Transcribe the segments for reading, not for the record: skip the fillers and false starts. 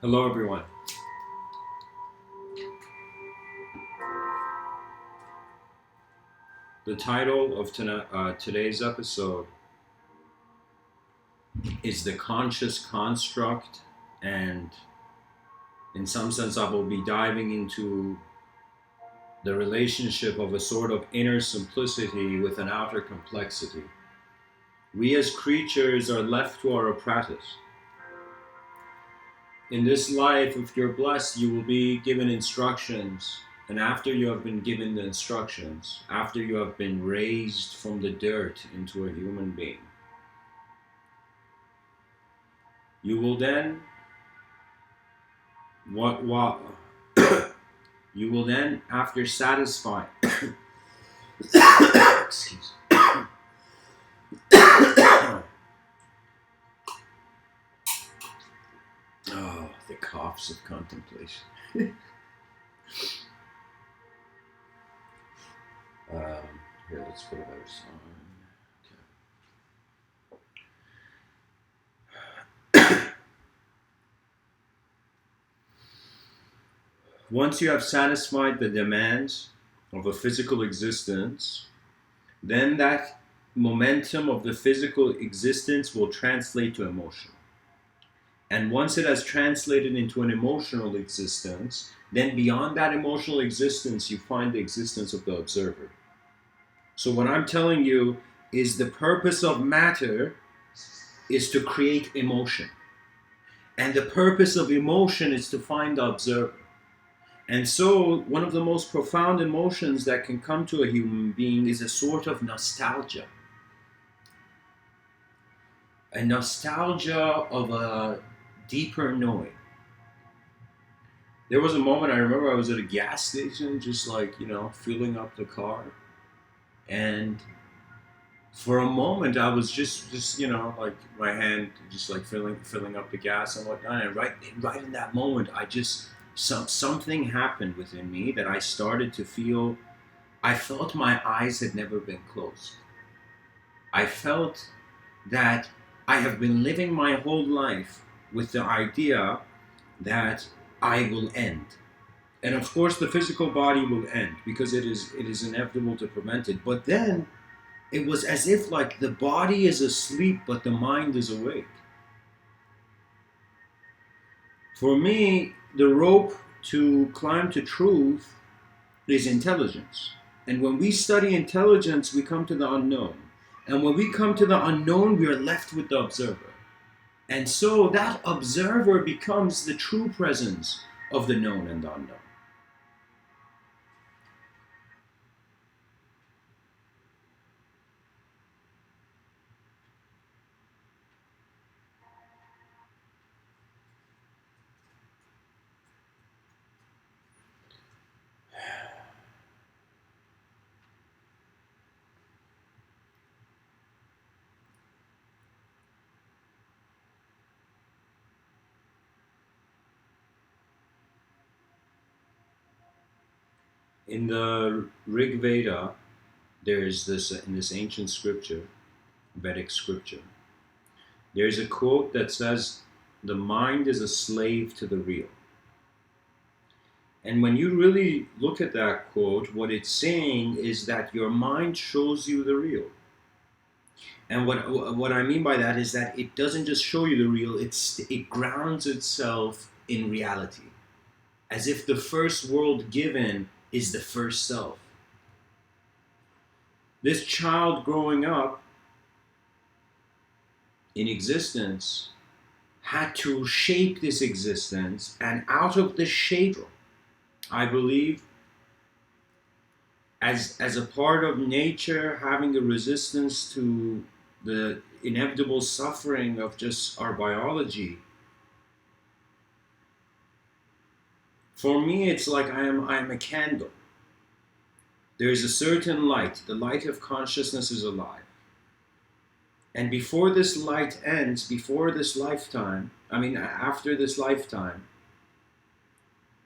Hello, everyone. The title of today's episode is The Conscious Construct, and in some sense, I will be diving into the relationship of a sort of inner simplicity with an outer complexity. We as creatures are left to our apparatus. In this life, if you're blessed, you will be given instructions. And after you have been given the instructions, after you have been raised from the dirt into a human being, you will then, you will then, after satisfying, excuse me. Oh, the coughs of contemplation. Here, let's put a better song. Okay. Once you have satisfied the demands of a physical existence, then that momentum of the physical existence will translate to emotion. And once it has translated into an emotional existence, then beyond that emotional existence, you find the existence of the observer. So what I'm telling you is the purpose of matter is to create emotion. And the purpose of emotion is to find the observer. And so one of the most profound emotions that can come to a human being is a sort of nostalgia. A nostalgia of a deeper knowing. There was a moment I remember I was at a gas station, just like, filling up the car. And for a moment I was just like my hand just like filling up the gas and whatnot. And right in that moment, something happened within me that I started to feel. I felt my eyes had never been closed. I felt that I have been living my whole life with the idea that I will end. And of course the physical body will end because it is inevitable to prevent it. But then it was as if like the body is asleep but the mind is awake. For me, the rope to climb to truth is intelligence. And when we study intelligence, we come to the unknown. And when we come to the unknown, we are left with the observer. And so that observer becomes the true presence of the known and the unknown. In the Rig Veda, there is this, in this ancient scripture, Vedic scripture, there's a quote that says, "The mind is a slave to the real." And when you really look at that quote, what it's saying is that your mind shows you the real. And what I mean by that is that it doesn't just show you the real, it grounds itself in reality. As if the first world given is the first self. This child growing up in existence had to shape this existence, and out of the shape, I believe, as a part of nature, having a resistance to the inevitable suffering of just our biology, for me, it's like I am a candle. There is a certain light. The light of consciousness is alive. And before this light ends, before this lifetime, after this lifetime,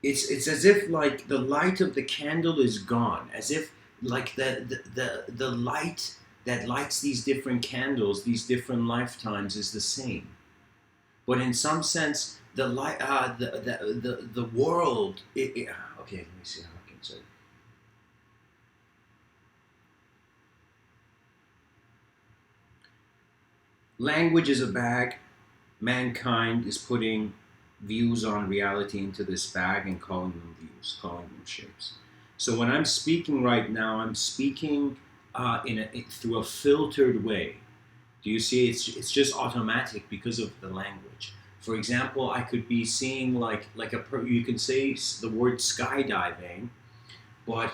it's as if like the light of the candle is gone. As if like the light that lights these different candles, these different lifetimes is the same. but in some sense, the world. Okay, let me see how I can say. Language is a bag. Mankind is putting views on reality into this bag and calling them views, calling them shapes. So when I'm speaking right now, I'm speaking through a filtered way. Do you see? It's just automatic because of the language. For example, I could be seeing you can say the word skydiving, but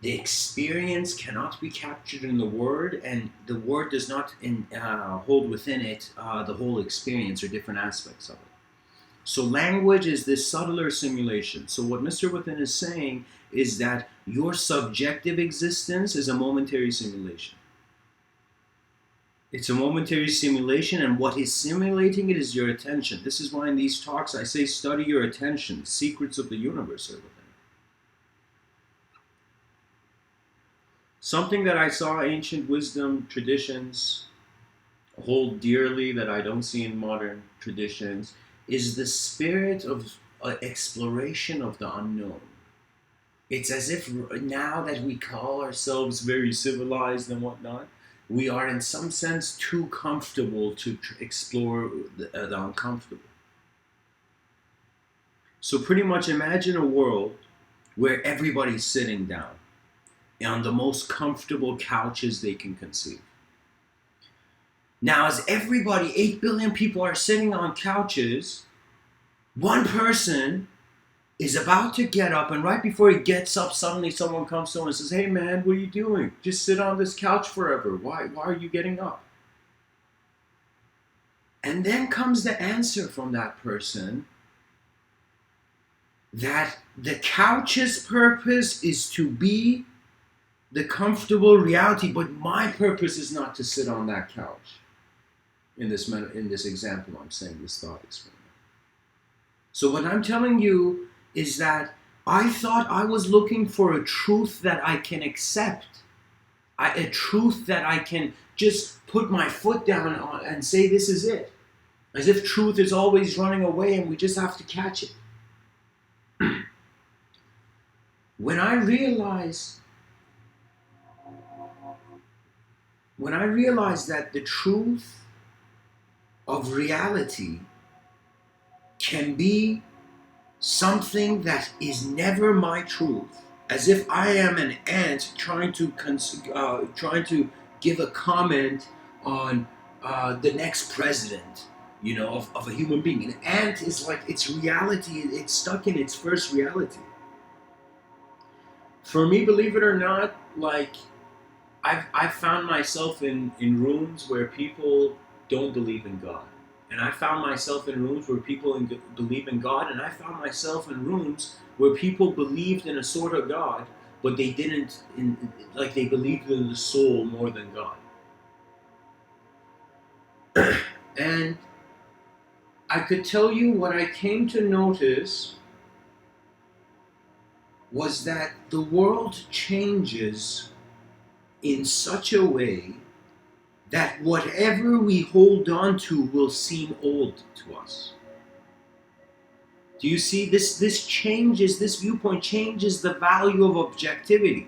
the experience cannot be captured in the word, and the word does not hold within it the whole experience or different aspects of it. So language is this subtler simulation. So what Mr. Within is saying is that your subjective existence is a momentary simulation. It's a momentary simulation, and what is simulating it is your attention. This is why in these talks I say study your attention. Secrets of the universe are within. Something that I saw ancient wisdom traditions hold dearly that I don't see in modern traditions is the spirit of exploration of the unknown. It's as if now that we call ourselves very civilized and whatnot, we are in some sense too comfortable to explore the uncomfortable. So pretty much imagine a world where everybody's sitting down on the most comfortable couches they can conceive. Now, as everybody, 8 billion people are sitting on couches, one person is about to get up, and right before he gets up, suddenly someone comes to him and says, "Hey man, what are you doing? Just sit on this couch forever. Why are you getting up?" And then comes the answer from that person that the couch's purpose is to be the comfortable reality, but my purpose is not to sit on that couch. In this example, I'm saying this thought experiment. So what I'm telling you is that I thought I was looking for a truth that I can accept, a truth that I can just put my foot down on and say this is it, as if truth is always running away and we just have to catch it. When I realized that the truth of reality can be something that is never my truth, as if I am an ant trying to give a comment on the next president, of a human being. An ant is like its reality; it's stuck in its first reality. For me, believe it or not, I've found myself in rooms where people don't believe in God. And I found myself in rooms where people believe in God. And I found myself in rooms where people believed in a sort of God, but they didn't, they believed in the soul more than God. And I could tell you what I came to notice was that the world changes in such a way that whatever we hold on to will seem old to us. Do you see this viewpoint changes the value of objectivity.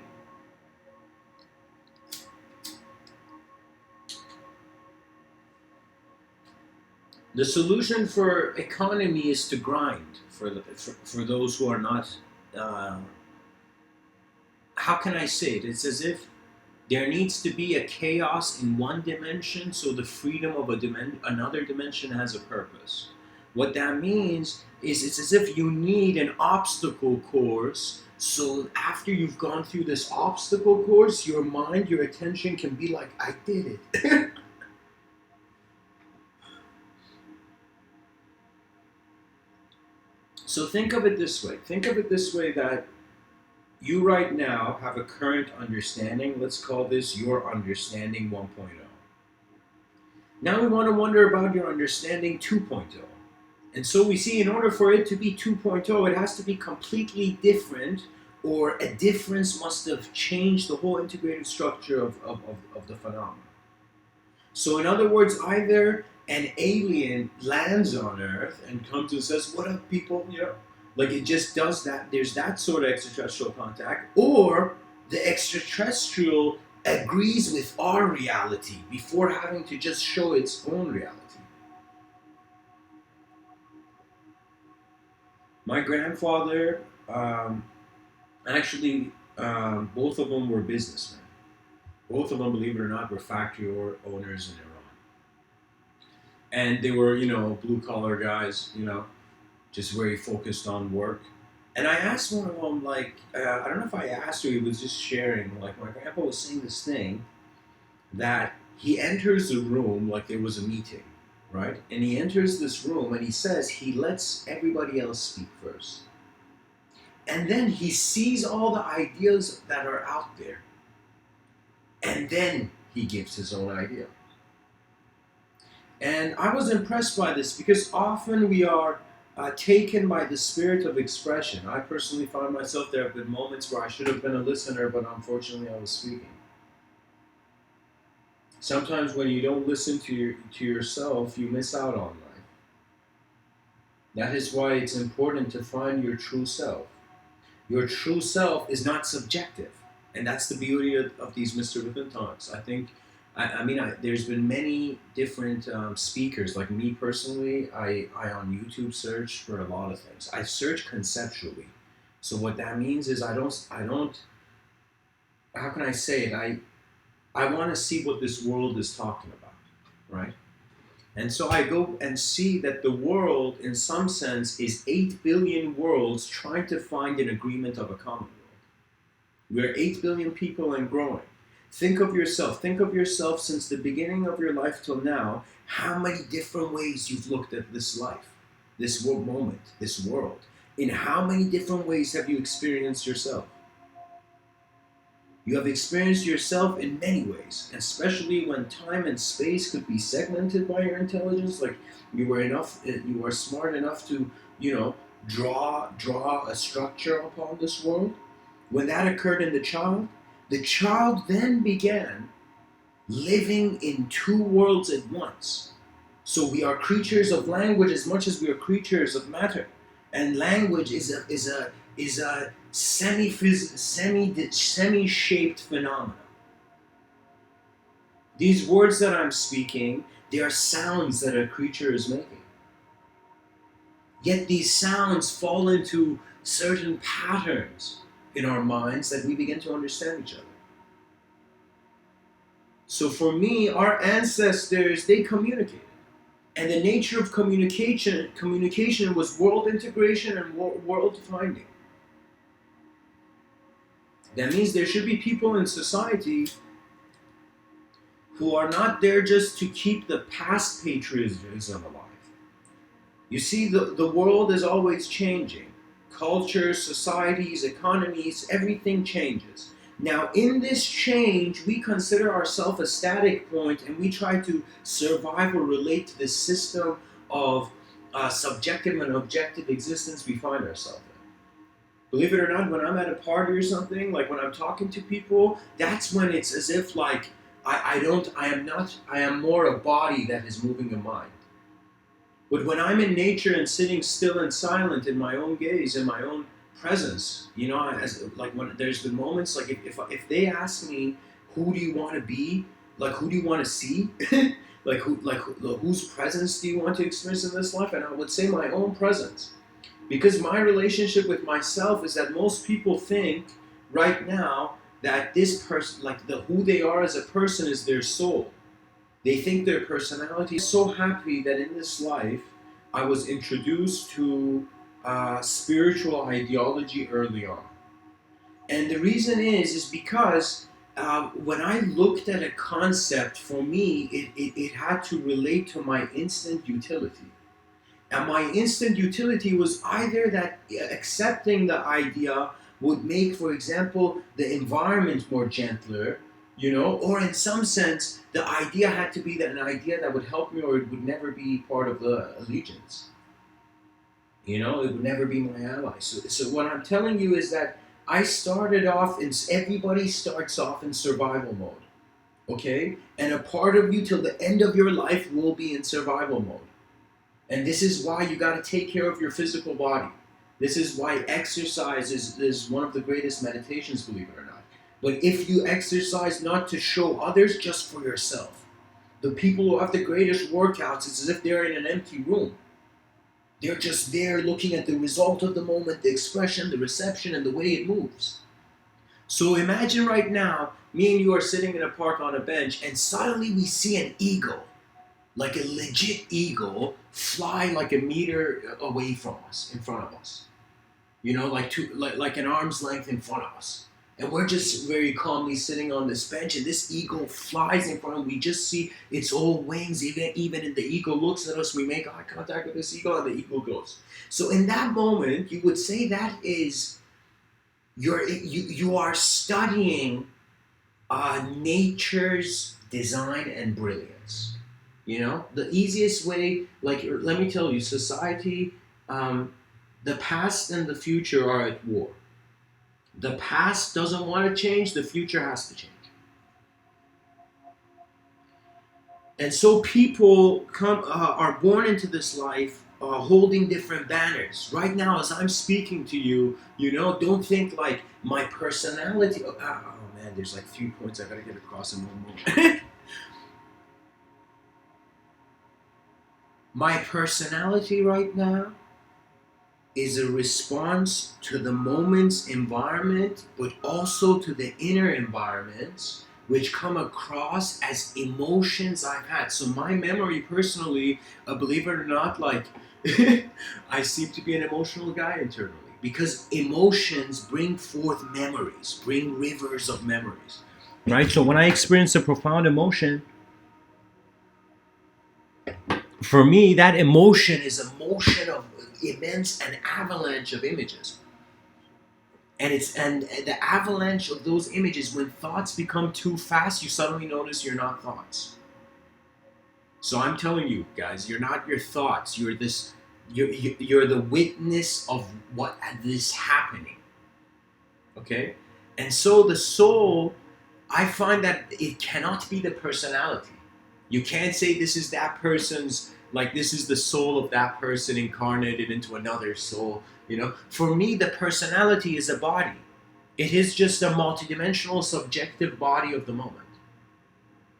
The solution for economy is to grind for those who are not, how can I say it? It's as if there needs to be a chaos in one dimension so the freedom of another dimension has a purpose. What that means is it's as if you need an obstacle course, so after you've gone through this obstacle course, your mind, your attention can be like, I did it. So think of it this way. Think of it this way, that you right now have a current understanding. Let's call this your understanding 1.0. Now we want to wonder about your understanding 2.0. And so we see, in order for it to be 2.0, it has to be completely different, or a difference must have changed the whole integrated structure of the phenomenon. So in other words, either an alien lands on Earth and comes and says, "What up, people?" You know, like it just does that. There's that sort of extraterrestrial contact, or the extraterrestrial agrees with our reality before having to just show its own reality. My grandfather, actually, both of them were businessmen. Both of them, believe it or not, were factory owners in Iran. And they were, blue collar guys, just very focused on work. And I asked one of them, like, I don't know if I asked or he was just sharing, like, my grandpa was saying this thing that he enters the room like there was a meeting, right? And he enters this room and he says he lets everybody else speak first. And then he sees all the ideas that are out there. And then he gives his own idea. And I was impressed by this because often we are taken by the spirit of expression. I personally find myself, there have been moments where I should have been a listener, but unfortunately I was speaking. Sometimes when you don't listen to yourself, you miss out on life. That is why it's important to find your true self. Your true self is not subjective. And that's the beauty of these Mr. Within talks. I think, there's been many different speakers. Like me personally, I on YouTube search for a lot of things. I search conceptually. So what that means is I don't, how can I say it? I want to see what this world is talking about, right? And so I go and see that the world, in some sense, is 8 billion worlds trying to find an agreement of a common world. We're 8 billion people and growing. Think of yourself since the beginning of your life till now, how many different ways you've looked at this life, this moment, this world. In how many different ways have you experienced yourself? You have experienced yourself in many ways, especially when time and space could be segmented by your intelligence. Like you were smart enough to, draw a structure upon this world. When that occurred in the child then began living in two worlds at once. So we are creatures of language as much as we are creatures of matter, and language is a semi-shaped phenomena. These words that I'm speaking, they are sounds that a creature is making. Yet these sounds fall into certain patterns in our minds that we begin to understand each other. So for me, our ancestors, they communicated. And the nature of communication was world integration and world finding. That means there should be people in society who are not there just to keep the past patriotism alive. You see, the world is always changing. Cultures, societies, economies, everything changes. Now, in this change, we consider ourselves a static point and we try to survive or relate to this system of subjective and objective existence we find ourselves in. Believe it or not, when I'm at a party or something, like when I'm talking to people, that's when it's as if like I am more a body that is moving a mind. But when I'm in nature and sitting still and silent in my own gaze, in my own presence, when there's been moments like if they ask me, who do you want to be, like who do you want to see, whose presence do you want to experience in this life, and I would say my own presence. Because my relationship with myself is that most people think right now that this person, who they are as a person is their soul. They think their personality is so happy that in this life I was introduced to spiritual ideology early on. And the reason is because when I looked at a concept, for me, it had to relate to my instant utility. And my instant utility was either that accepting the idea would make, for example, the environment more gentler, or in some sense, the idea had to be an idea that would help me or it would never be part of the allegiance. It would never be my ally. So what I'm telling you is that I started off everybody starts off in survival mode. Okay? And a part of you till the end of your life will be in survival mode. And this is why you got to take care of your physical body. This is why exercise is one of the greatest meditations, believe it or not. But if you exercise not to show others, just for yourself. The people who have the greatest workouts, it's as if they're in an empty room. They're just there looking at the result of the moment, the expression, the reception, and the way it moves. So imagine right now, me and you are sitting in a park on a bench, and suddenly we see an eagle, like a legit eagle, fly like a meter away from us, in front of us. You know, like an arm's length in front of us. And we're just very calmly sitting on this bench, and this eagle flies in front of us. We just see its old wings. Even if the eagle looks at us, we make eye contact with this eagle, and the eagle goes. So in that moment, you would say that is you are studying nature's design and brilliance. You know, the easiest way, like, let me tell you, society, the past and the future are at war. The past doesn't want to change, the future has to change. And so people are born into this life holding different banners. Right now, as I'm speaking to you, you know, don't think like my personality. Oh man, there's like 3 points I gotta get across in one moment. My personality right now is a response to the moment's environment, but also to the inner environments which come across as emotions I've had. So my memory personally, believe it or not, like I seem to be an emotional guy internally, because emotions bring forth memories, bring rivers of memories. Right? So when I experience a profound emotion, for me, that emotion is a motion of immense, an avalanche of images. And the avalanche of those images, when thoughts become too fast, you suddenly notice you're not thoughts. So I'm telling you guys, you're not your thoughts. You're the witness of what this happening. Okay? And so the soul, I find that it cannot be the personality. You can't say this is that person's, like this is the soul of that person incarnated into another soul. You know, for me, the personality is a body. It is just a multidimensional, subjective body of the moment.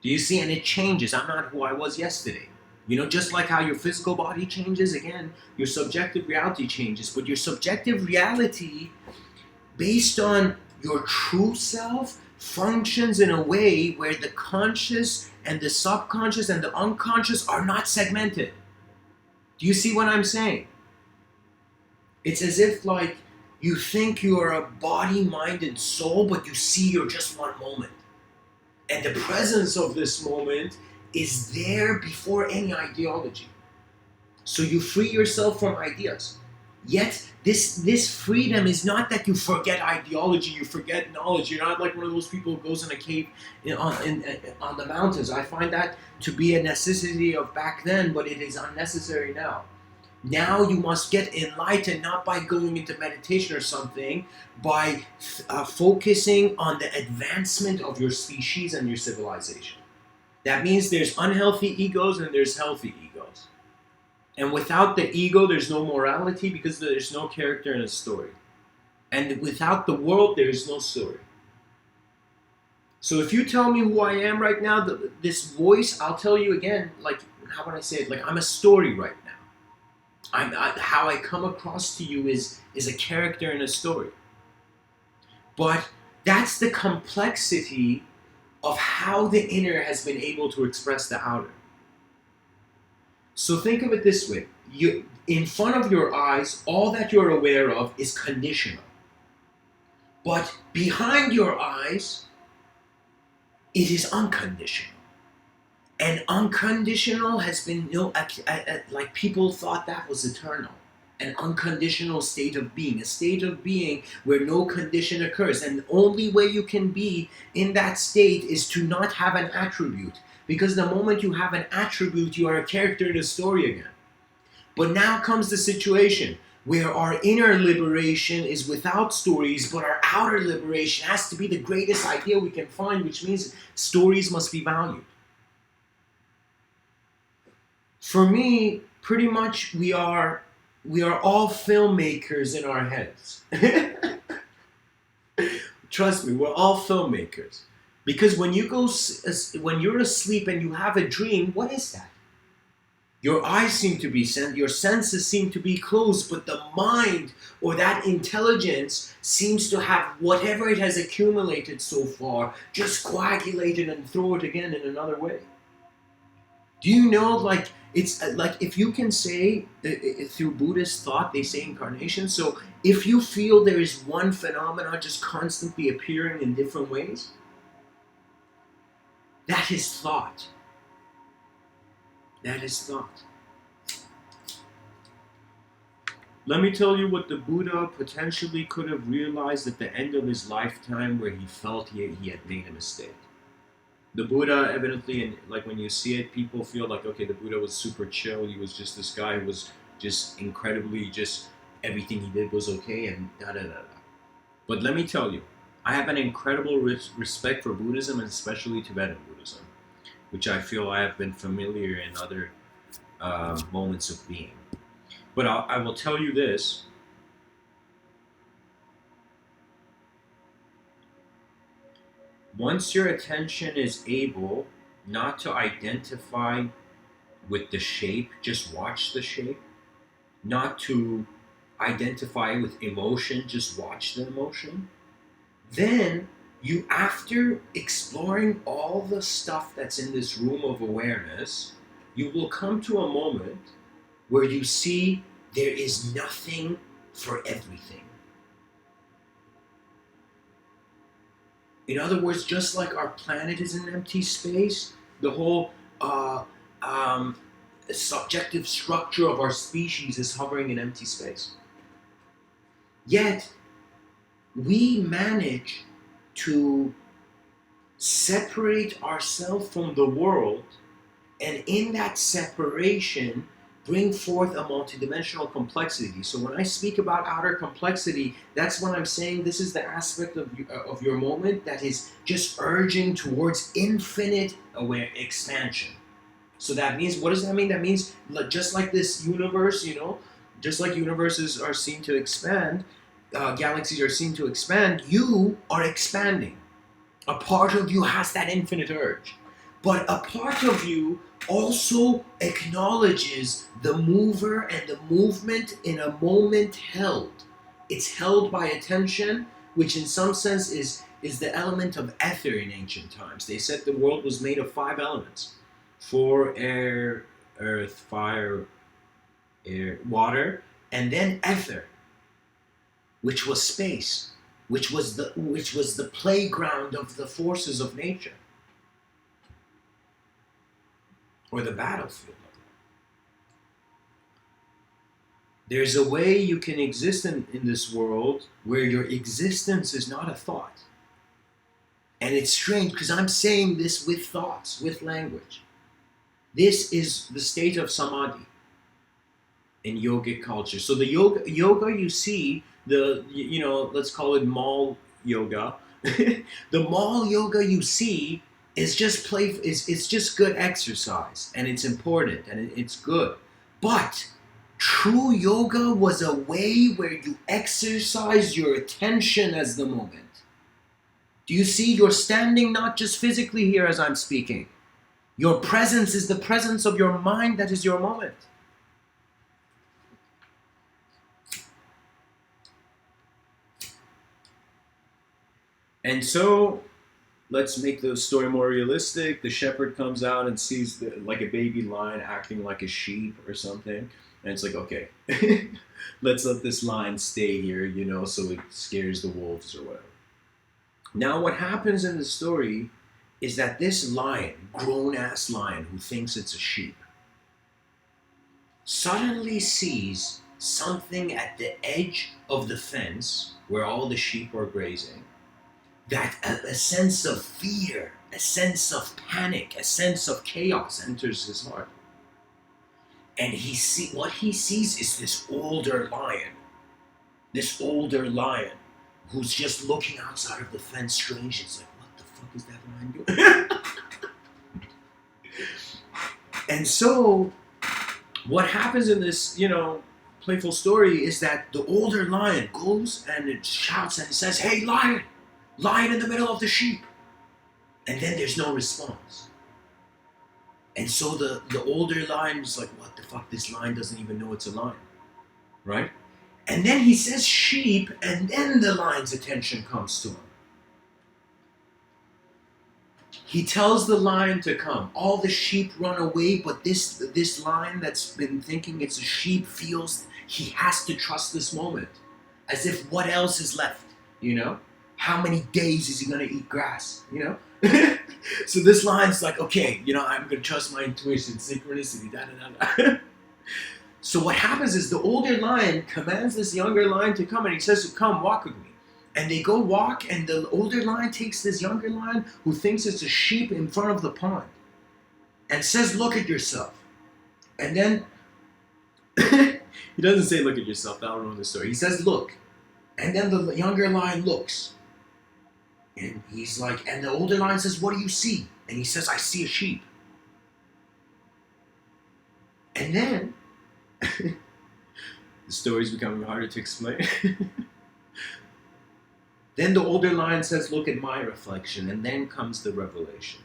Do you see? And it changes. I'm not who I was yesterday. You know, just like how your physical body changes, again, your subjective reality changes. But your subjective reality, based on your true self, functions in a way where the conscious and the subconscious and the unconscious are not segmented. Do you see what I'm saying? It's as if like you think you are a body, mind, and soul, but you see you're just one moment. And the presence of this moment is there before any ideology. So you free yourself from ideas. Yet this freedom is not that you forget ideology, you forget knowledge. You're not like one of those people who goes in a cave on the mountains. I find that to be a necessity of back then, but it is unnecessary now. Now you must get enlightened, not by going into meditation or something, by focusing on the advancement of your species and your civilization. That means there's unhealthy egos and there's healthy egos. And without the ego, there's no morality, because there's no character in a story. And without the world, there's no story. So if you tell me who I am right now, this voice, I'll tell you again, like, how would I say it? Like, I'm a story right now. How I come across to you is a character in a story. But that's the complexity of how the inner has been able to express the outer. So think of it this way. In front of your eyes, all that you're aware of is conditional. But behind your eyes, it is unconditional. And unconditional has been, like people thought that was eternal. An unconditional state of being, a state of being where no condition occurs. And the only way you can be in that state is to not have an attribute. Because the moment you have an attribute, you are a character in a story again. But now comes the situation where our inner liberation is without stories, but our outer liberation has to be the greatest idea we can find, which means stories must be valued. For me, pretty much we are all filmmakers in our heads. Trust me, we're all filmmakers. Because when when you're asleep and you have a dream, what is that? Your eyes seem to be your senses seem to be closed, but the mind or that intelligence seems to have whatever it has accumulated so far, just coagulate it and throw it again in another way. Do you know, like, it's like if you can say, through Buddhist thought, they say incarnation, so if you feel there is one phenomenon just constantly appearing in different ways, that is thought. That is thought. Let me tell you what the Buddha potentially could have realized at the end of his lifetime, where he felt he had made a mistake. The Buddha, evidently, and like when you see it, people feel like, okay, the Buddha was super chill. He was just this guy who was just incredibly, just everything he did was okay, and da da da da. But let me tell you, I have an incredible respect for Buddhism, and especially Tibetan Buddhism, which I feel I have been familiar in other moments of being. But I will tell you this. Once your attention is able not to identify with the shape, just watch the shape, not to identify with emotion, just watch the emotion, then you, after exploring all the stuff that's in this room of awareness, you will come to a moment where you see there is nothing for everything. In other words, just like our planet is an empty space, the whole subjective structure of our species is hovering in empty space. Yet, we manage to separate ourselves from the world, and in that separation, bring forth a multidimensional complexity. So when I speak about outer complexity, that's when I'm saying this is the aspect of your moment that is just urging towards infinite expansion. So that means, what does that mean? That means just like this universe, just like universes are seen to expand, galaxies are seen to expand, you are expanding. A part of you has that infinite urge. But a part of you also acknowledges the mover and the movement in a moment held. It's held by attention, which in some sense is the element of ether in ancient times. They said the world was made of 5 elements: 4, air, earth, fire, air, water, and then ether, which was space, which was the playground of the forces of nature, or the battlefield. There's a way you can exist in this world where your existence is not a thought. And it's strange because I'm saying this with thoughts, with language. This is the state of samadhi in yogic culture. So the yoga you see, let's call it mall yoga. The mall yoga you see is just it's just good exercise, and it's important, and it's good. But true yoga was a way where you exercise your attention as the moment. Do you see? You're standing not just physically here as I'm speaking. Your presence is the presence of your mind that is your moment. And so, let's make the story more realistic. The shepherd comes out and sees like a baby lion acting like a sheep or something. And it's like, okay, let's let this lion stay here, so it scares the wolves or whatever. Now what happens in the story is that this lion, grown-ass lion who thinks it's a sheep, suddenly sees something at the edge of the fence where all the sheep are grazing, that a sense of fear, a sense of panic, a sense of chaos enters his heart. And what he sees is this older lion This older lion who's just looking outside of the fence strange. It's like, what the fuck is that lion doing? And so what happens in this, playful story is that the older lion goes and it shouts and it says, hey, lion, lion in the middle of the sheep. And then there's no response. And so the older lion is like, what the fuck? This lion doesn't even know it's a lion, right? And then he says sheep, and then the lion's attention comes to him. He tells the lion to come. All the sheep run away, but this lion that's been thinking it's a sheep feels he has to trust this moment. As if what else is left, How many days is he going to eat grass, So this lion's like, okay, I'm going to trust my intuition, synchronicity, da-da-da-da. So what happens is the older lion commands this younger lion to come, and he says, come, walk with me. And they go walk, and the older lion takes this younger lion who thinks it's a sheep in front of the pond and says, look at yourself. And then, he doesn't say look at yourself, that'll ruin the story. He says, look. And then the younger lion looks. And he's like, and the older lion says, what do you see? And he says, I see a sheep. And then, the story's becoming harder to explain. Then the older lion says, look at my reflection, and then comes the revelation.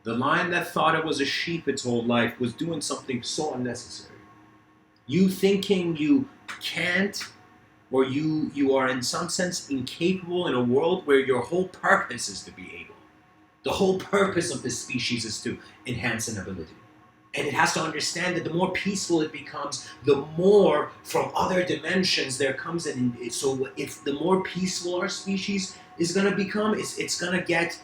The lion that thought it was a sheep its whole life was doing something so unnecessary. You thinking you can't, or you are in some sense incapable in a world where your whole purpose is to be able. The whole purpose of this species is to enhance an ability. And it has to understand that the more peaceful it becomes, the more from other dimensions there comes in. So if the more peaceful our species is going to become, it's going to get,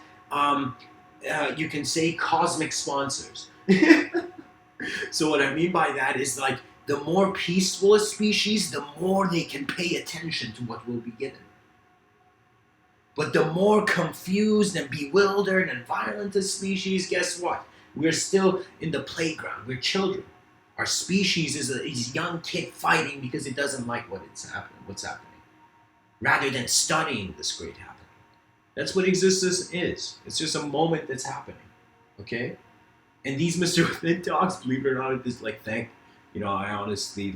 you can say, cosmic sponsors. So what I mean by that is like, the more peaceful a species, the more they can pay attention to what will be given. But the more confused and bewildered and violent a species, guess what? We're still in the playground. We're children. Our species is a young kid fighting because it doesn't like what's happening, rather than studying this great happening. That's what existence is. It's just a moment that's happening, okay? And these Mr.Within talks, believe it or not, is like, I honestly,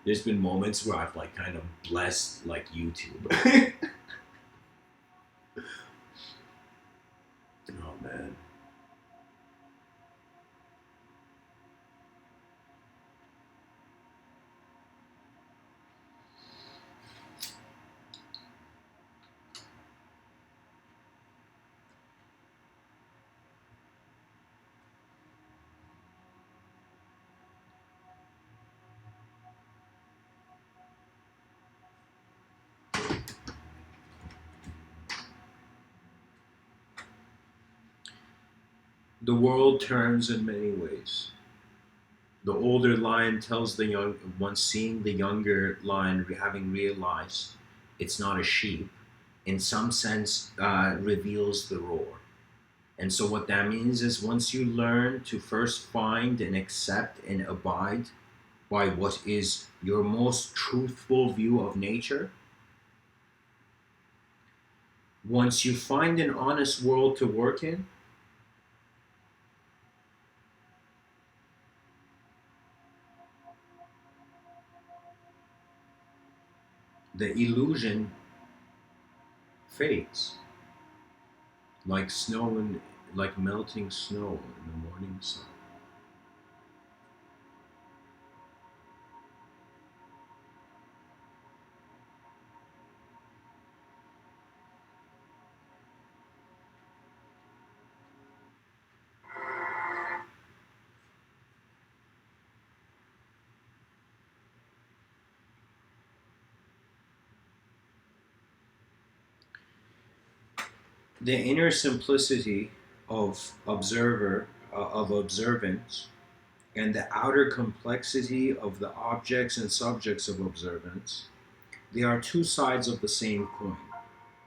there's been moments where I've, kind of blessed, YouTube. Oh, man. The world turns in many ways. The older lion tells the young, once seeing the younger lion having realized it's not a sheep, in some sense reveals the roar. And so what that means is once you learn to first find and accept and abide by what is your most truthful view of nature, once you find an honest world to work in, the illusion fades, like like melting snow in the morning sun. The inner simplicity of observance, and the outer complexity of the objects and subjects of observance, they are two sides of the same coin.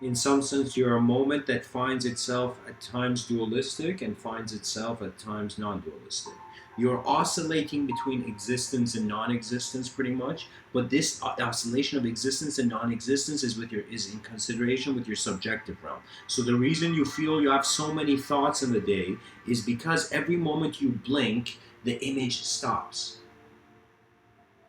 In some sense, you're a moment that finds itself at times dualistic and finds itself at times non-dualistic. You're oscillating between existence and non-existence pretty much, but this oscillation of existence and non-existence is in consideration with your subjective realm. So the reason you feel you have so many thoughts in the day is because every moment you blink, the image stops.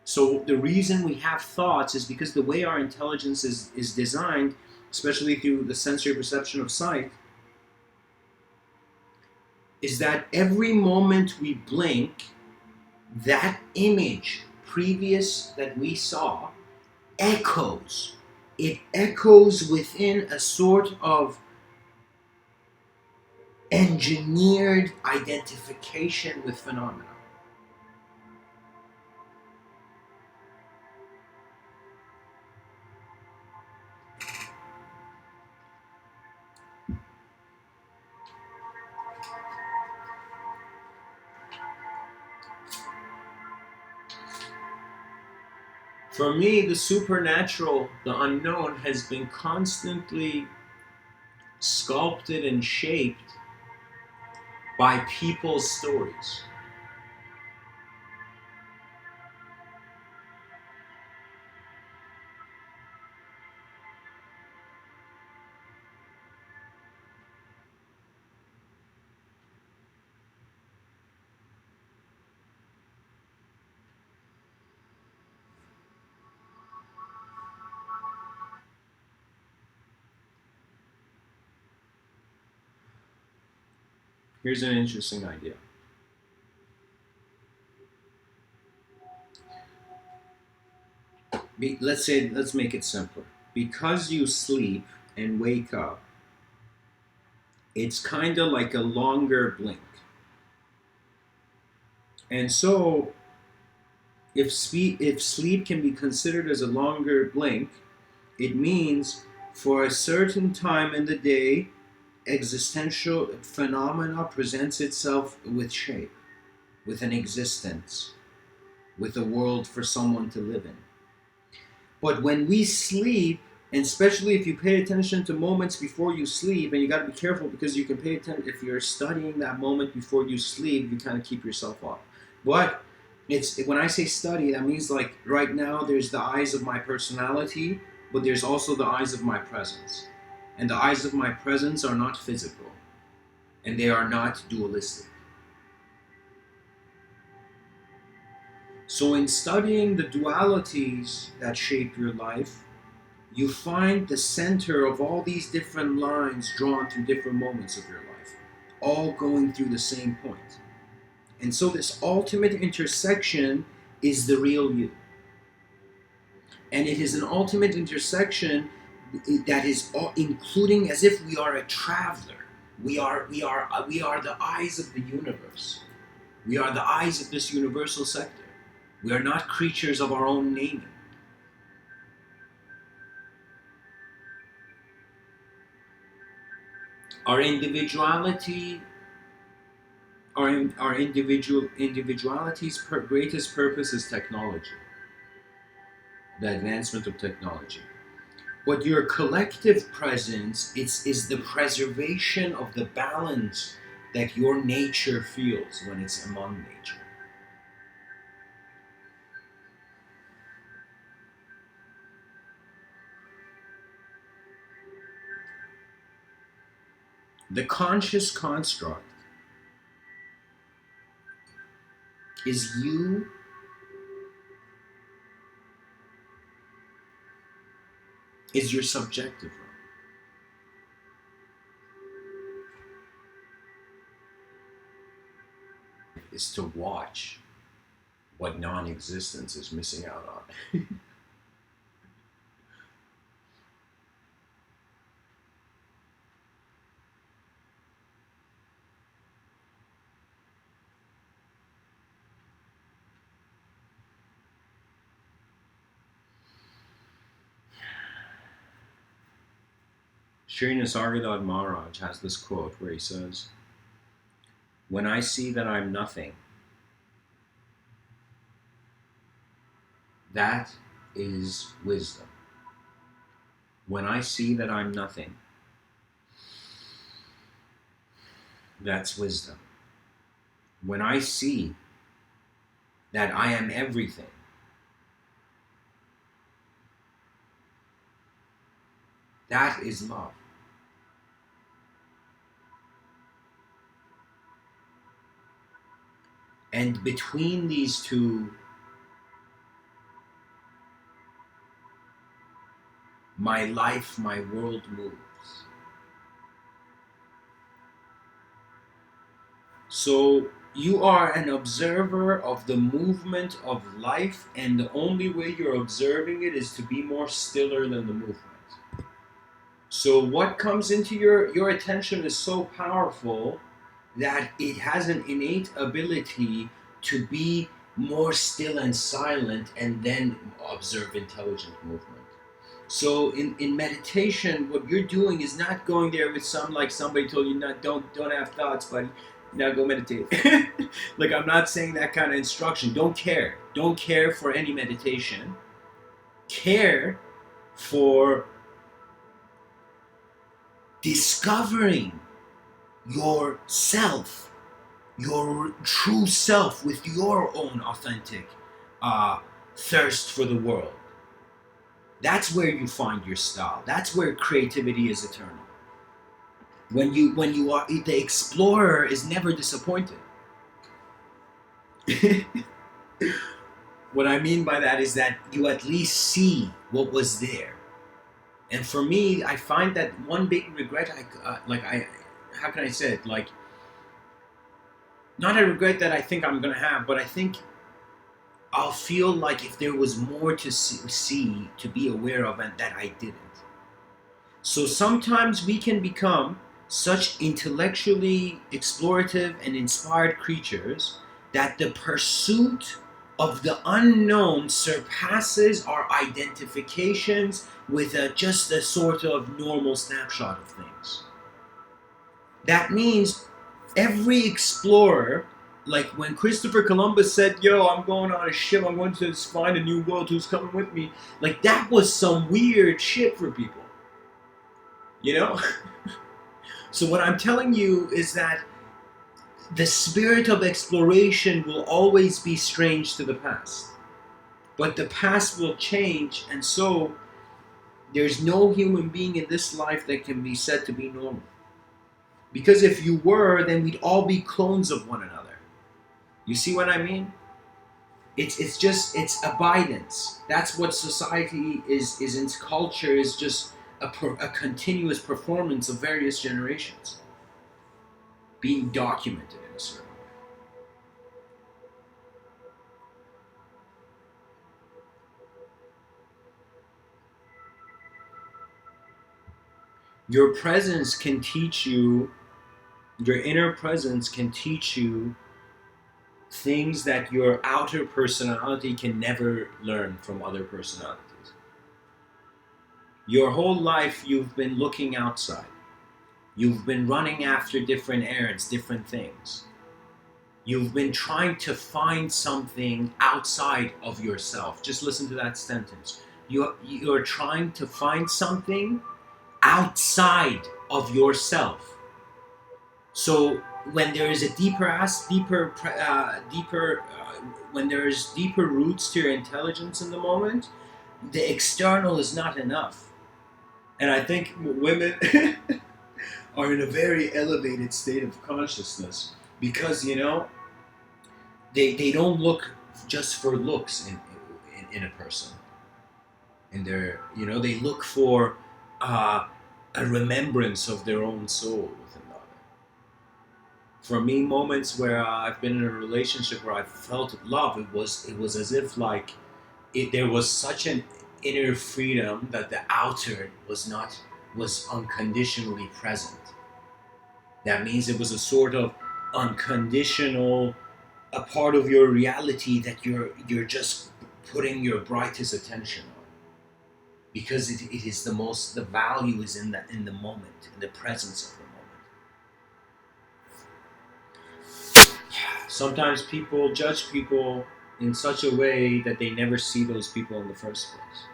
So the reason we have thoughts is because the way our intelligence is designed, especially through the sensory perception of sight, is that every moment we blink, that image previous that we saw echoes. It echoes within a sort of engineered identification with phenomena. For me, the supernatural, the unknown, has been constantly sculpted and shaped by people's stories. Here's an interesting idea. Let's make it simpler. Because you sleep and wake up, it's kind of like a longer blink. And so, if sleep can be considered as a longer blink, it means for a certain time in the day, existential phenomena presents itself with shape, with an existence, with a world for someone to live in. But when we sleep, and especially if you pay attention to moments before you sleep, and you got to be careful because you can pay attention, if you're studying that moment before you sleep, you kind of keep yourself up. But when I say study, that means like right now there's the eyes of my personality, but there's also the eyes of my presence. And the eyes of my presence are not physical, and they are not dualistic. So in studying the dualities that shape your life, you find the center of all these different lines drawn through different moments of your life, all going through the same point. And so this ultimate intersection is the real you. And it is an ultimate intersection that is including as if we are a traveler. We are the eyes of the universe. We are the eyes of this universal sector. We are not creatures of our own naming. Our individuality, our individuality's greatest purpose is technology, the advancement of technology. But your collective presence is the preservation of the balance that your nature feels when it's among nature. The conscious construct is you is your subjective realm. Is to watch what non-existence is missing out on. Sri Nisargadatta Maharaj has this quote where he says, "When I see that I'm nothing, that is wisdom." When I see that I'm nothing, that's wisdom. When I see that I am everything, that is love. And between these two, my life, my world moves. So you are an observer of the movement of life, and the only way you're observing it is to be more stiller than the movement. So what comes into your attention is so powerful that it has an innate ability to be more still and silent and then observe intelligent movement. So in meditation, what you're doing is not going there with like somebody told you not don't have thoughts, buddy. Now go meditate. Like, I'm not saying that kind of instruction. Don't care. Don't care for any meditation. Care for discovering yourself, your true self, with your own authentic thirst for the world. That's where you find your style. That's where creativity is eternal. When you are the explorer is never disappointed. What I mean by that is that you at least see what was there. And for me, I find that one big regret, how can I say it? Like, not a regret that I think I'm gonna have, but I think I'll feel like if there was more to see to be aware of, and that I didn't. So sometimes we can become such intellectually explorative and inspired creatures that the pursuit of the unknown surpasses our identifications with just a sort of normal snapshot of things. That means every explorer, like when Christopher Columbus said, yo, I'm going on a ship, I'm going to find a new world, who's coming with me? Like, that was some weird shit for people. You know? So what I'm telling you is that the spirit of exploration will always be strange to the past. But the past will change, and so there's no human being in this life that can be said to be normal. Because if you were, then we'd all be clones of one another. You see what I mean? It's abidance. That's what society is in culture, is just a continuous performance of various generations being documented in a certain way. Your presence can teach you, your inner presence can teach you things that your outer personality can never learn from other personalities. Your whole life you've been looking outside. You've been running after different errands, different things. You've been trying to find something outside of yourself. Just listen to that sentence. You're trying to find something outside of yourself. So when there is a when there is deeper roots to your intelligence in the moment, the external is not enough. And I think women are in a very elevated state of consciousness because, you know, they don't look just for looks in a person. And they look for a remembrance of their own soul within the other. For me, moments where I've been in a relationship where I felt love, it was as if like there was such an inner freedom that the outer was unconditionally present. That means it was a sort of unconditional, a part of your reality that you're just putting your brightest attention on, because it is the value is in the moment, in the presence of the moment. Sometimes people judge people in such a way that they never see those people in the first place.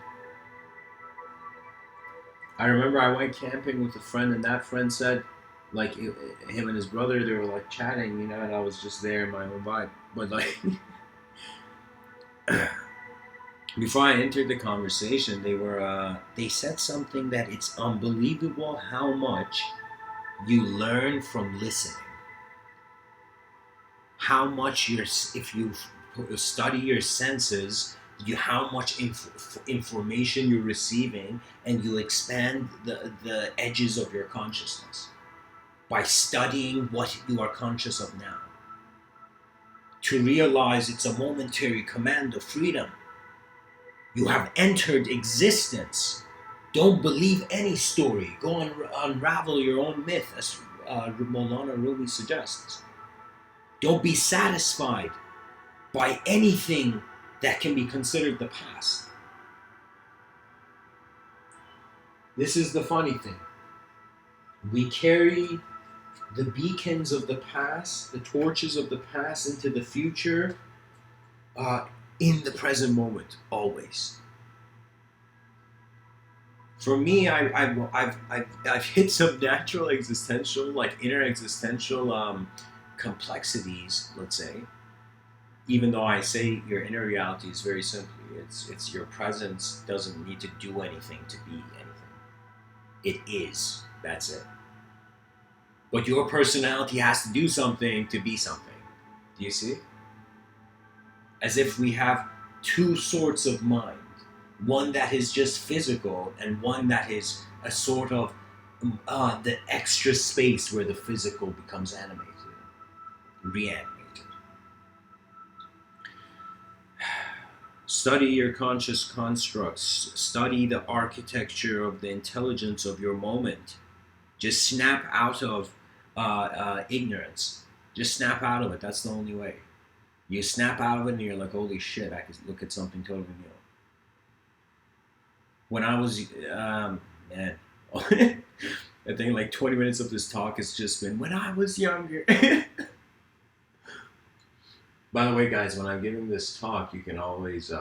I remember I went camping with a friend, and that friend said, like, him and his brother, they were like chatting, you know, and I was just there in my own vibe. But like, before I entered the conversation, they said something that it's unbelievable how much you learn from listening. How much if you study your senses, how much information you're receiving, and you expand the edges of your consciousness by studying what you are conscious of now. To realize it's a momentary command of freedom. You have entered existence. Don't believe any story. Go and unravel your own myth, as Maulana Rumi suggests. Don't be satisfied by anything that can be considered the past. This is the funny thing. We carry the beacons of the past, the torches of the past into the future, in the present moment, always. For me, I've hit some natural existential, like inner existential complexities, let's say. Even though I say your inner reality is very simply, it's your presence doesn't need to do anything to be anything. It is. That's it. But your personality has to do something to be something. Do you see? As if we have two sorts of mind. One that is just physical, and one that is a sort of the extra space where the physical becomes animated, reanimated. Study your conscious constructs. Study the architecture of the intelligence of your moment. Just snap out of ignorance. Just snap out of it. That's the only way. You snap out of it and you're like, holy shit, I could look at something totally new. When I was, man, I think like 20 minutes of this talk has just been, when I was younger. By the way, guys, when I'm giving this talk, you can always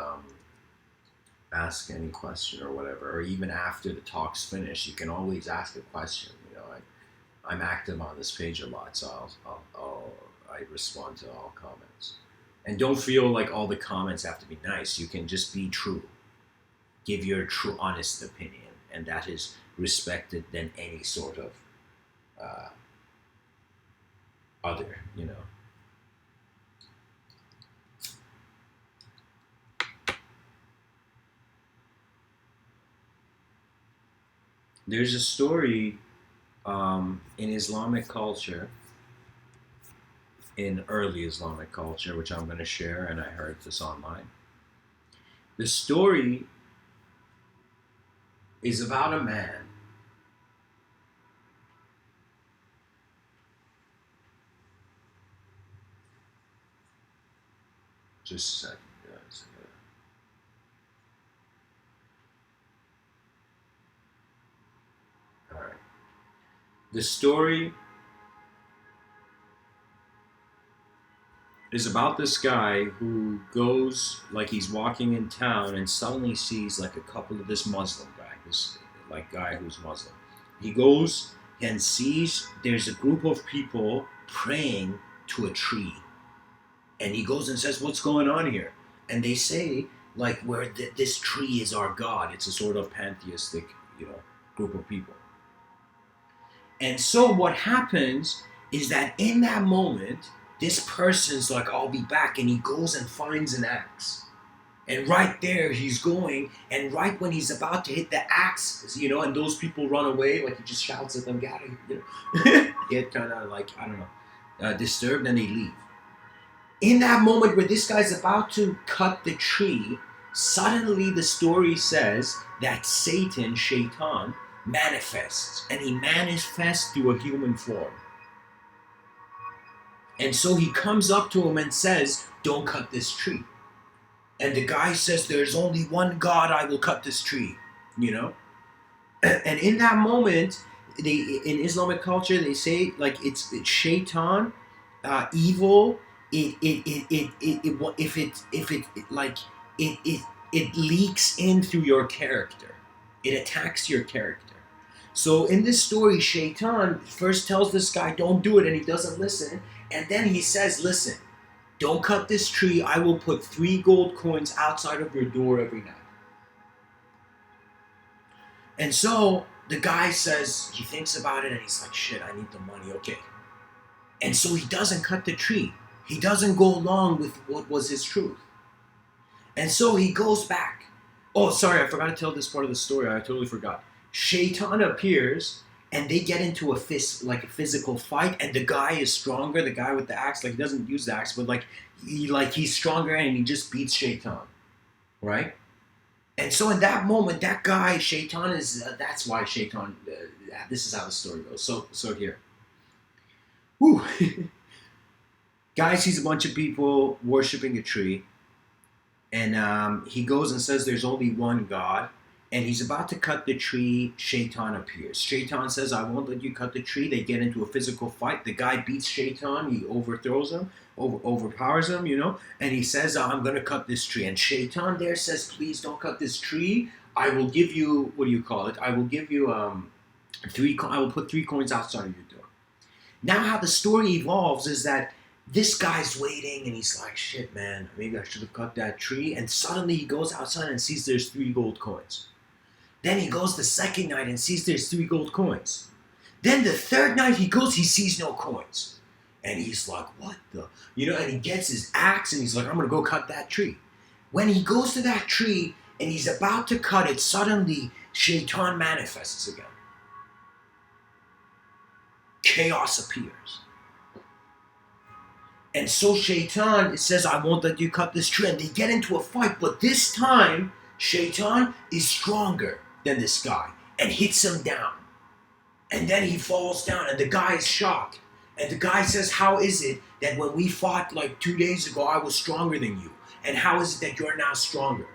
ask any question or whatever, or even after the talk's finished, you can always ask a question. You know, I'm active on this page a lot, so I respond to all comments. And don't feel like all the comments have to be nice. You can just be true. Give your true, honest opinion, and that is respected than any sort of other, you know. There's a story in Islamic culture, in early Islamic culture, which I'm going to share, and I heard this online. The story is about a man just a second, guys. All right. The story is about this guy who goes, like, he's walking in town and suddenly sees like a couple of this Muslim guy, this like guy who's Muslim. He goes and sees there's a group of people praying to a tree, and he goes and says, "What's going on here?" And they say, like, where this tree is our God. It's a sort of pantheistic, you know, group of people. And so what happens is that in that moment, this person's like, I'll be back, and he goes and finds an axe. And right there he's going, and right when he's about to hit the axe, you know, and those people run away, like he just shouts at them, get out of here, you know. Get kind of like, I don't know, disturbed, and they leave. In that moment where this guy's about to cut the tree, suddenly the story says that Satan, Shaitan, manifests, and he manifests through a human form. And so he comes up to him and says, don't cut this tree. And the guy says, there's only one God, I will cut this tree, you know? And in that moment, in Islamic culture, they say, like, it's Shaitan, evil. If it leaks in through your character. It attacks your character. So in this story, Shaitan first tells this guy, don't do it, and he doesn't listen. And then he says, listen, don't cut this tree. I will put 3 gold coins outside of your door every night. And so the guy says, he thinks about it, and he's like, shit, I need the money, okay. And so he doesn't cut the tree. He doesn't go along with what was his truth. And so he goes back. Oh, sorry, I forgot to tell this part of the story. I totally forgot. Shaitan appears, and they get into a physical fight, and the guy is stronger. The guy with the axe, like he doesn't use the axe, but he's stronger, and he just beats Shaitan, right? And so in that moment, that guy Shaitan is. That's why Shaitan. This is how the story goes. So here, whew. Guy sees a bunch of people worshiping a tree. And he goes and says there's only one God. And he's about to cut the tree. Shaitan appears. Shaitan says, I won't let you cut the tree. They get into a physical fight. The guy beats Shaitan. He overthrows him, overpowers him, And he says, I'm going to cut this tree. And Shaitan there says, please don't cut this tree. I will give you, what do you call it? I will give you I will put 3 coins outside of your door. Now how the story evolves is that this guy's waiting, and he's like, shit, man, maybe I should have cut that tree. And suddenly he goes outside and sees there's 3 gold coins. Then he goes the second night and sees there's 3 gold coins. Then the third night he goes, he sees no coins. And he's like, what the? And he gets his axe, and he's like, I'm going to go cut that tree. When he goes to that tree, and he's about to cut it, suddenly Shaitan manifests again. Chaos appears. And so Shaitan says, I won't let you cut this tree. And they get into a fight. But this time, Shaitan is stronger than this guy and hits him down. And then he falls down, and the guy is shocked. And the guy says, how is it that when we fought like 2 days ago, I was stronger than you? And how is it that you're now stronger?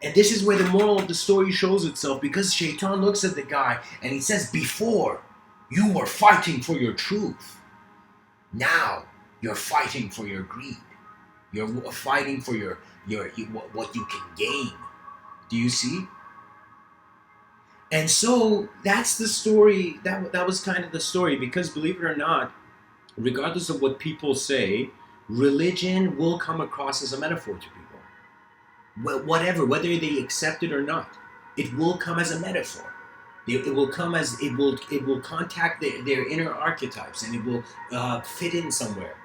And this is where the moral of the story shows itself, because Shaitan looks at the guy and he says, before, you were fighting for your truth. Now, you're fighting for your greed. You're fighting for your what you can gain. Do you see? And so that's the story. That was kind of the story, because believe it or not, regardless of what people say, religion will come across as a metaphor to people. Whatever, whether they accept it or not, it will come as a metaphor. It will come as it will contact their inner archetypes, and it will fit in somewhere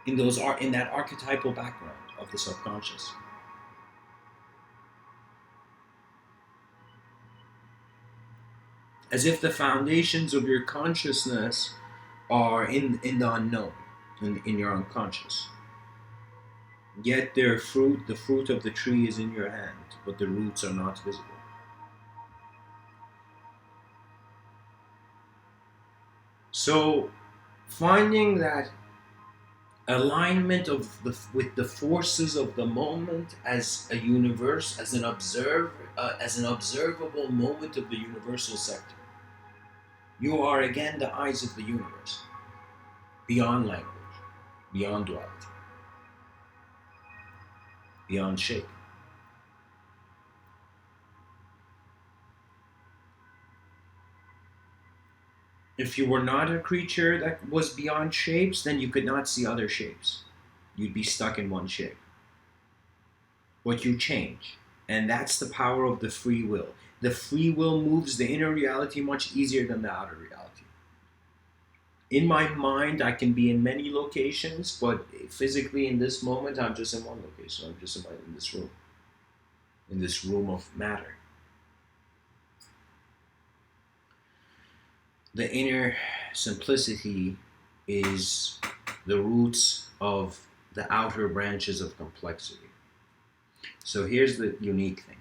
in that archetypal background of the subconscious. As if the foundations of your consciousness are in the unknown, in your unconscious. Yet the fruit of the tree is in your hand, but the roots are not visible. So, finding that alignment with the forces of the moment as a universe, as an observable moment of the universal sector. You are again the eyes of the universe, beyond language, beyond duality, beyond shape. If you were not a creature that was beyond shapes, then you could not see other shapes. You'd be stuck in one shape. But you change. And that's the power of the free will. The free will moves the inner reality much easier than the outer reality. In my mind, I can be in many locations, but physically in this moment, I'm just in one location. I'm just in this room of matter. The inner simplicity is the roots of the outer branches of complexity. So here's the unique thing.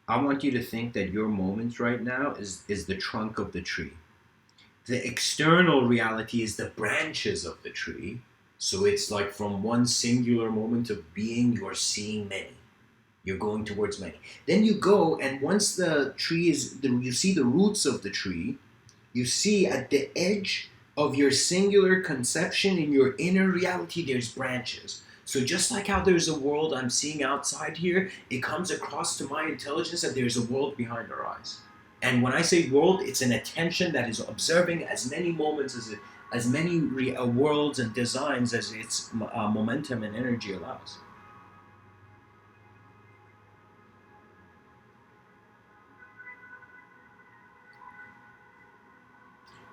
I want you to think that your moment right now is the trunk of the tree. The external reality is the branches of the tree. So it's like from one singular moment of being, you're seeing many. You're going towards many. Then you go, and once the tree you see the roots of the tree, you see at the edge of your singular conception in your inner reality, there's branches. So just like how there's a world I'm seeing outside here, it comes across to my intelligence that there's a world behind our eyes. And when I say world, it's an attention that is observing as many moments as many worlds and designs as its momentum and energy allows.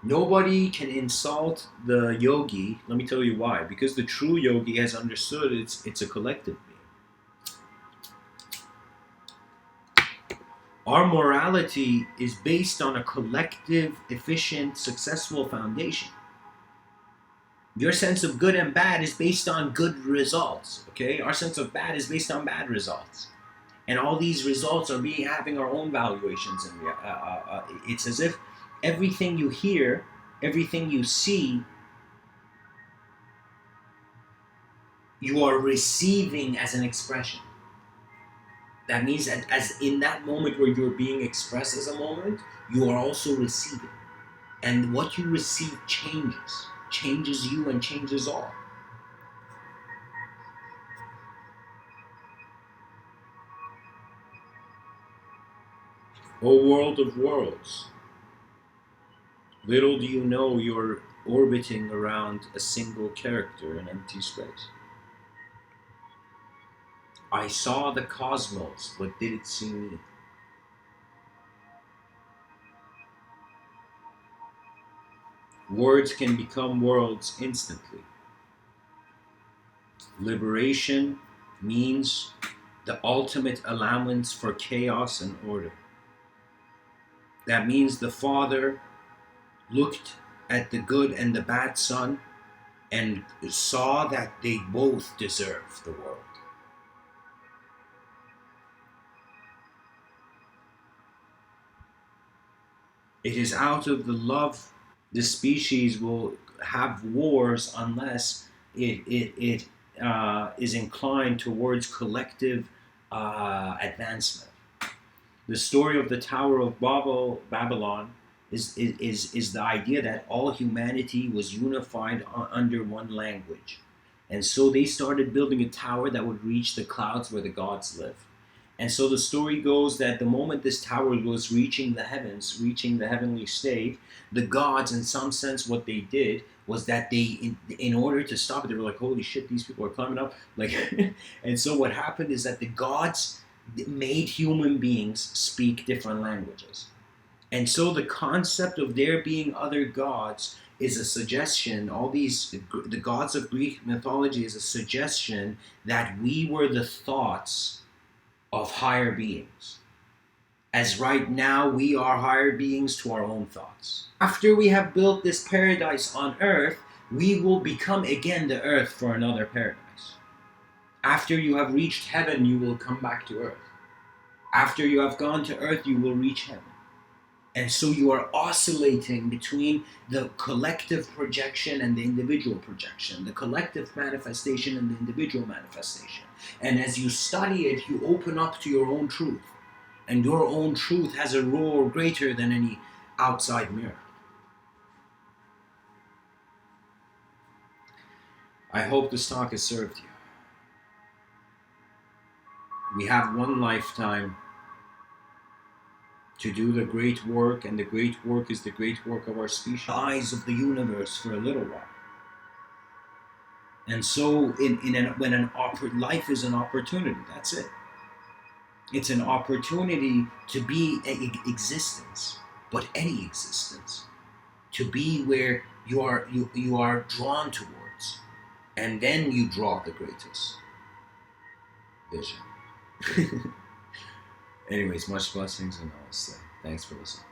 Nobody can insult the yogi. Let me tell you why. Because the true yogi has understood it's a collective being. Our morality is based on a collective, efficient, successful foundation. Your sense of good and bad is based on good results. Okay, our sense of bad is based on bad results, and all these results are being having our own valuations. And it's as if everything you hear, everything you see, you are receiving as an expression. That means that as in that moment where you're being expressed as a moment, you are also receiving. And what you receive changes you and changes all. O world of worlds, little do you know you're orbiting around a single character in empty space. I saw the cosmos, but did it see me? Words can become worlds instantly. Liberation means the ultimate allowance for chaos and order. That means the Father looked at the good and the bad son and saw that they both deserve the world. It is out of the love the species will have wars unless it is inclined towards collective advancement. The story of the Tower of Babylon is the idea that all humanity was unified under one language. And so they started building a tower that would reach the clouds where the gods live. And so the story goes that the moment this tower was reaching the heavens, reaching the heavenly state, the gods, in some sense, what they did was that they, in order to stop it, they were like, holy shit, these people are climbing up. Like, and so what happened is that the gods made human beings speak different languages. And so the concept of there being other gods is a suggestion, the gods of Greek mythology is a suggestion that we were the thoughts of higher beings. As right now we are higher beings to our own thoughts. After we have built this paradise on earth, we will become again the earth for another paradise. After you have reached heaven, you will come back to earth. After you have gone to earth, you will reach heaven. And so you are oscillating between the collective projection and the individual projection, the collective manifestation and the individual manifestation. And as you study it, you open up to your own truth. And your own truth has a roar greater than any outside mirror. I hope this talk has served you. We have one lifetime to do the great work, and the great work is the great work of our species. The eyes of the universe for a little while. And so life is an opportunity, that's it. It's an opportunity to be existence, but any existence. To be where you are drawn towards. And then you draw the greatest vision. Anyways, much blessings and namaste. Thanks for listening.